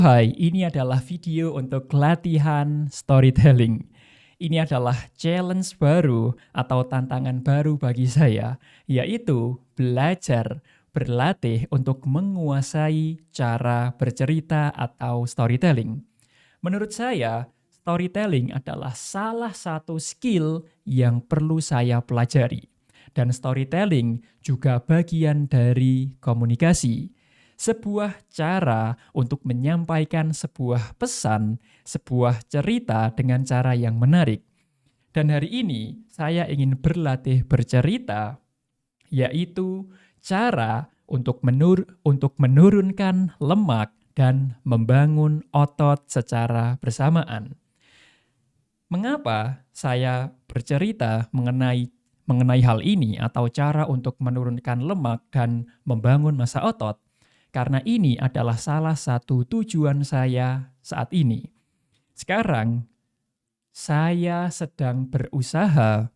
Hai, ini adalah video untuk latihan storytelling. Ini adalah challenge baru atau tantangan baru bagi saya, yaitu belajar berlatih untuk menguasai cara bercerita atau storytelling. Menurut saya, storytelling adalah salah satu skill yang perlu saya pelajari. Dan storytelling juga bagian dari komunikasi. Sebuah cara untuk menyampaikan sebuah pesan, sebuah cerita dengan cara yang menarik. Dan hari ini saya ingin berlatih bercerita, yaitu cara untuk menurunkan lemak dan membangun otot secara bersamaan. Mengapa saya bercerita mengenai hal ini atau cara untuk menurunkan lemak dan membangun massa otot? Karena ini adalah salah satu tujuan saya saat ini. Sekarang, saya sedang berusaha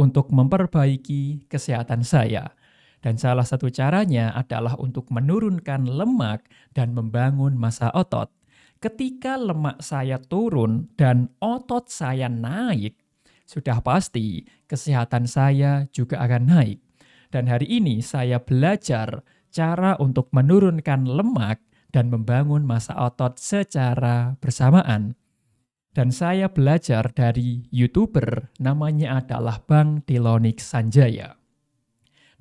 untuk memperbaiki kesehatan saya. Dan salah satu caranya adalah untuk menurunkan lemak dan membangun massa otot. Ketika lemak saya turun dan otot saya naik, sudah pasti kesehatan saya juga akan naik. Dan hari ini saya belajar cara untuk menurunkan lemak dan membangun massa otot secara bersamaan. Dan saya belajar dari YouTuber, namanya adalah Bang Delonik Sanjaya.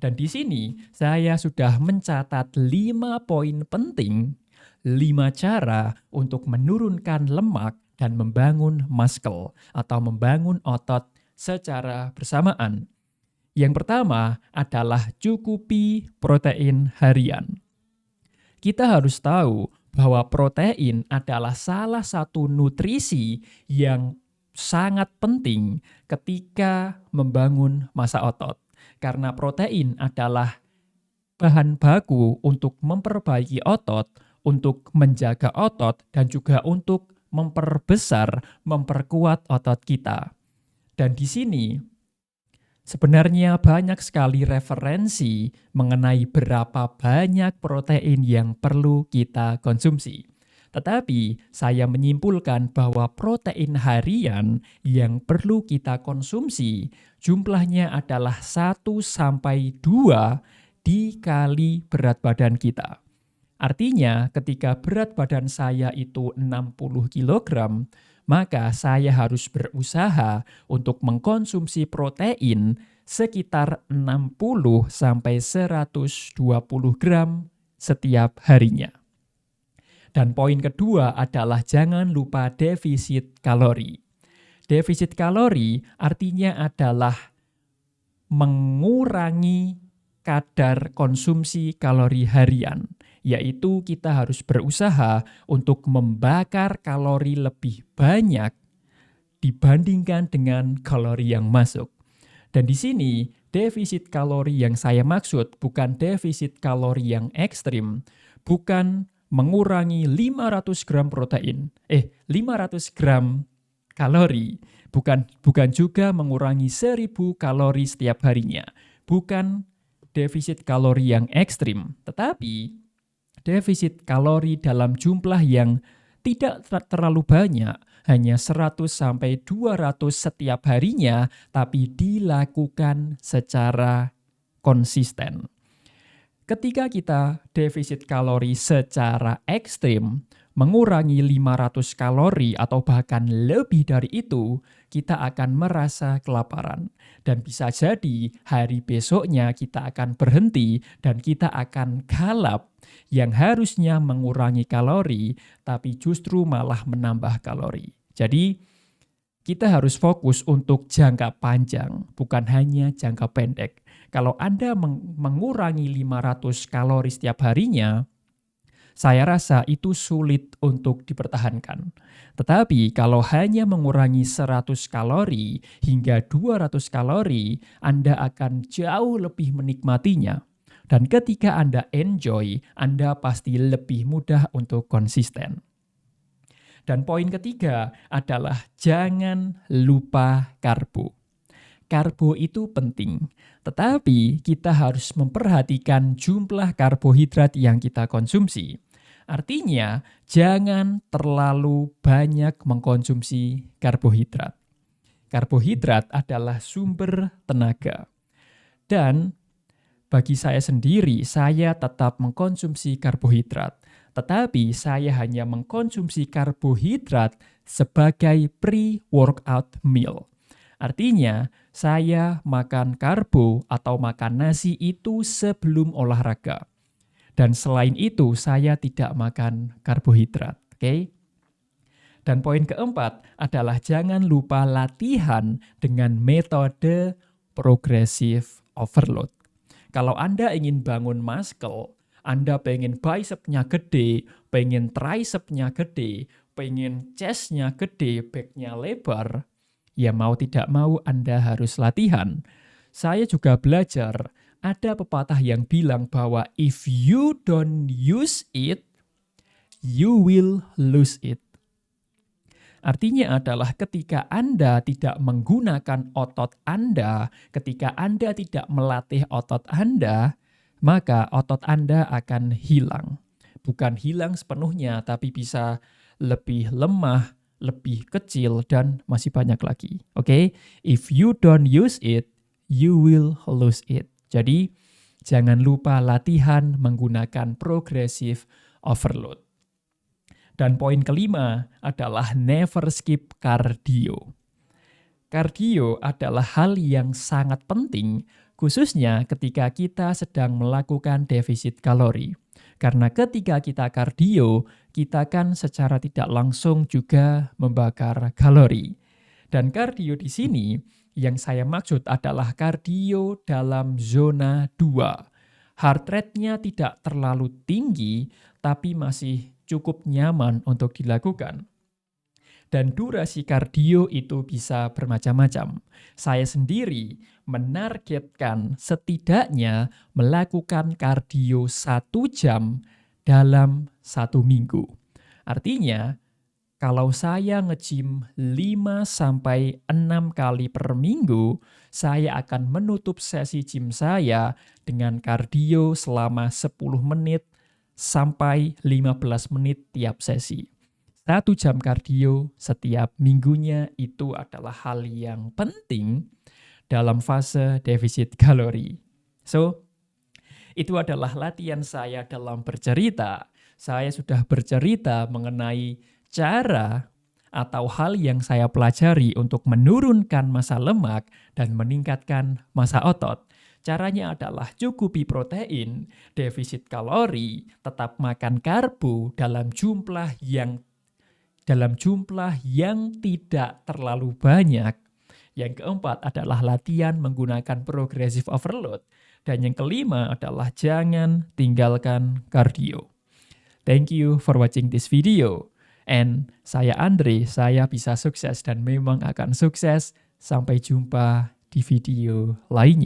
Dan di sini saya sudah mencatat 5 poin penting, 5 cara untuk menurunkan lemak dan membangun muscle atau membangun otot secara bersamaan. Yang pertama adalah cukupi protein harian. Kita harus tahu bahwa protein adalah salah satu nutrisi yang sangat penting ketika membangun massa otot. Karena protein adalah bahan baku untuk memperbaiki otot, untuk menjaga otot, dan juga untuk memperbesar, memperkuat otot kita. Dan di sini sebenarnya banyak sekali referensi mengenai berapa banyak protein yang perlu kita konsumsi. Tetapi saya menyimpulkan bahwa protein harian yang perlu kita konsumsi jumlahnya adalah 1-2 dikali berat badan kita. Artinya ketika berat badan saya itu 60 kg, maka saya harus berusaha untuk mengkonsumsi protein sekitar 60-120 gram setiap harinya. Dan poin kedua adalah jangan lupa defisit kalori. Defisit kalori artinya adalah mengurangi kadar konsumsi kalori harian, yaitu kita harus berusaha untuk membakar kalori lebih banyak dibandingkan dengan kalori yang masuk. Dan di sini defisit kalori yang saya maksud bukan defisit kalori yang ekstrim, bukan mengurangi 500 gram protein, 500 gram kalori, bukan juga mengurangi 1000 kalori setiap harinya, bukan defisit kalori yang ekstrim, tetapi defisit kalori dalam jumlah yang tidak terlalu banyak, hanya 100-200 setiap harinya, tapi dilakukan secara konsisten. Ketika kita defisit kalori secara ekstrim, mengurangi 500 kalori atau bahkan lebih dari itu, kita akan merasa kelaparan. Dan bisa jadi hari besoknya kita akan berhenti dan kita akan kalap yang harusnya mengurangi kalori, tapi justru malah menambah kalori. Jadi, kita harus fokus untuk jangka panjang, bukan hanya jangka pendek. Kalau Anda mengurangi 500 kalori setiap harinya, saya rasa itu sulit untuk dipertahankan. Tetapi kalau hanya mengurangi 100 kalori hingga 200 kalori, Anda akan jauh lebih menikmatinya. Dan ketika Anda enjoy, Anda pasti lebih mudah untuk konsisten. Dan poin ketiga adalah jangan lupa karbo. Karbo itu penting, tetapi kita harus memperhatikan jumlah karbohidrat yang kita konsumsi. Artinya, jangan terlalu banyak mengkonsumsi karbohidrat. Karbohidrat adalah sumber tenaga. Dan bagi saya sendiri, saya tetap mengkonsumsi karbohidrat. Tetapi saya hanya mengkonsumsi karbohidrat sebagai pre-workout meal. Artinya, saya makan karbo atau makan nasi itu sebelum olahraga. Dan selain itu, saya tidak makan karbohidrat. Oke? Dan poin keempat adalah jangan lupa latihan dengan metode progressive overload. Kalau Anda ingin bangun muscle, Anda pengen bicepnya gede, pengen tricepnya gede, pengen chestnya gede, backnya lebar, ya mau tidak mau Anda harus latihan. Saya juga belajar, ada pepatah yang bilang bahwa if you don't use it, you will lose it. Artinya adalah ketika Anda tidak menggunakan otot Anda, ketika Anda tidak melatih otot Anda, maka otot Anda akan hilang. Bukan hilang sepenuhnya, tapi bisa lebih lemah, lebih kecil, dan masih banyak lagi. Oke? If you don't use it, you will lose it. Jadi, jangan lupa latihan menggunakan progressive overload. Dan poin kelima adalah never skip cardio. Cardio adalah hal yang sangat penting, khususnya ketika kita sedang melakukan defisit kalori. Karena ketika kita cardio, kita kan secara tidak langsung juga membakar kalori. Dan cardio di sini yang saya maksud adalah cardio dalam zona 2. Heart rate-nya tidak terlalu tinggi, tapi masih cukup nyaman untuk dilakukan. Dan durasi kardio itu bisa bermacam-macam. Saya sendiri menargetkan setidaknya melakukan kardio 1 jam dalam 1 minggu. Artinya, kalau saya nge-gym 5-6 kali per minggu, saya akan menutup sesi gym saya dengan kardio selama 10 menit sampai 15 menit tiap sesi. 1 jam kardio setiap minggunya itu adalah hal yang penting dalam fase defisit kalori. So, itu adalah latihan saya dalam bercerita. Saya sudah bercerita mengenai cara atau hal yang saya pelajari untuk menurunkan massa lemak dan meningkatkan massa otot. Caranya adalah cukupi protein, defisit kalori, tetap makan karbo dalam jumlah yang tidak terlalu banyak. Yang keempat adalah latihan menggunakan progressive overload. Dan yang kelima adalah jangan tinggalkan kardio. Thank you for watching this video. And saya Andre, saya bisa sukses dan memang akan sukses. Sampai jumpa di video lainnya.